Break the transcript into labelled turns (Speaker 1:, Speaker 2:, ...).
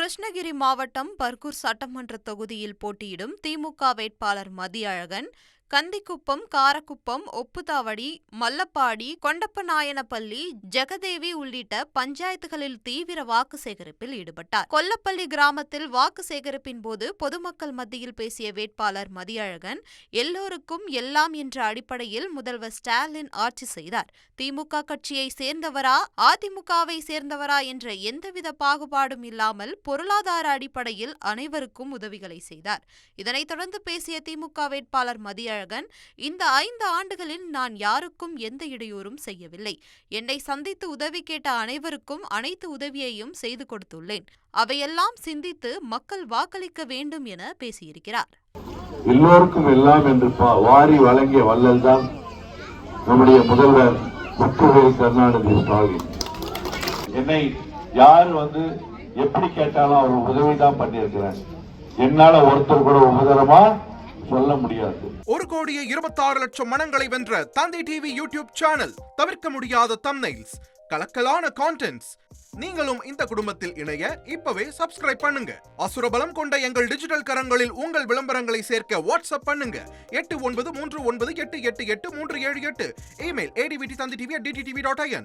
Speaker 1: கிருஷ்ணகிரி மாவட்டம் பர்கூர் சட்டமன்ற தொகுதியில் போட்டியிடும் திமுக வேட்பாளர் மதியழகன் கந்திக்குப்பம், காரக்குப்பம், ஒப்புதாவடி, மல்லப்பாடி, கொண்டப்பநாயனப்பள்ளி, ஜெகதேவி உள்ளிட்ட பஞ்சாயத்துகளில் தீவிர வாக்கு சேகரிப்பில் ஈடுபட்டார். கொல்லப்பள்ளி கிராமத்தில் வாக்கு சேகரிப்பின் போது பொதுமக்கள் மத்தியில் பேசிய வேட்பாளர் மதியழகன், எல்லோருக்கும் எல்லாம் என்ற அடிப்படையில் முதல்வர் ஸ்டாலின் ஆட்சி செய்தார். திமுக கட்சியை சேர்ந்தவரா, அதிமுகவை சேர்ந்தவரா என்ற எந்தவித பாகுபாடும் இல்லாமல் பொருளாதார அடிப்படையில் அனைவருக்கும் உதவிகளை செய்தார். இதனைத் தொடர்ந்து பேசிய திமுக வேட்பாளர் மதியழகன், இந்த 5 ஆண்டுகளில் நான் யாருக்கும் எந்த இடையூறும் செய்யவில்லை. என்னை சந்தித்து உதவி கேட்ட அனைவருக்கும் அனைத்து உதவியையும் செய்து கொடுத்துள்ளேன். அவையெல்லாம் சிந்தித்து மக்கள் வாக்களிக்க வேண்டும் என பேசியிருக்கிறார்.
Speaker 2: எல்லோருக்கும் எல்லாம் என்று வாரி வழங்கிய வள்ளல் தான் நம்முடைய முதல்வர் முத்துவேல் கருணாநிதி ஸ்டாலின். என்னை யார் எப்படி கேட்டாலும் அவர் உதவிதான் பண்ணியிருக்கிறார். என்னால ஒருத்தர் கூட உபதரமா சொல்ல முடியாது.
Speaker 3: 1,26,00,000 மனங்களை வென்ற தந்தி டிவி யூடியூப் சேனல். தவிர்க்க முடியாத தம்ப்நெயில்ஸ், கலக்கலான கான்டென்ட்ஸ். நீங்களும் இந்த குடும்பத்தில் இணைய இப்பவே சப்ஸ்கிரைப் பண்ணுங்க. அசுரபலம் கொண்ட எங்கள் டிஜிட்டல் கரங்களில் உங்கள் விளம்பரங்களை சேர்க்க வாட்ஸ்அப் பண்ணுங்க. 893988883778. Email advtv@dttv.in.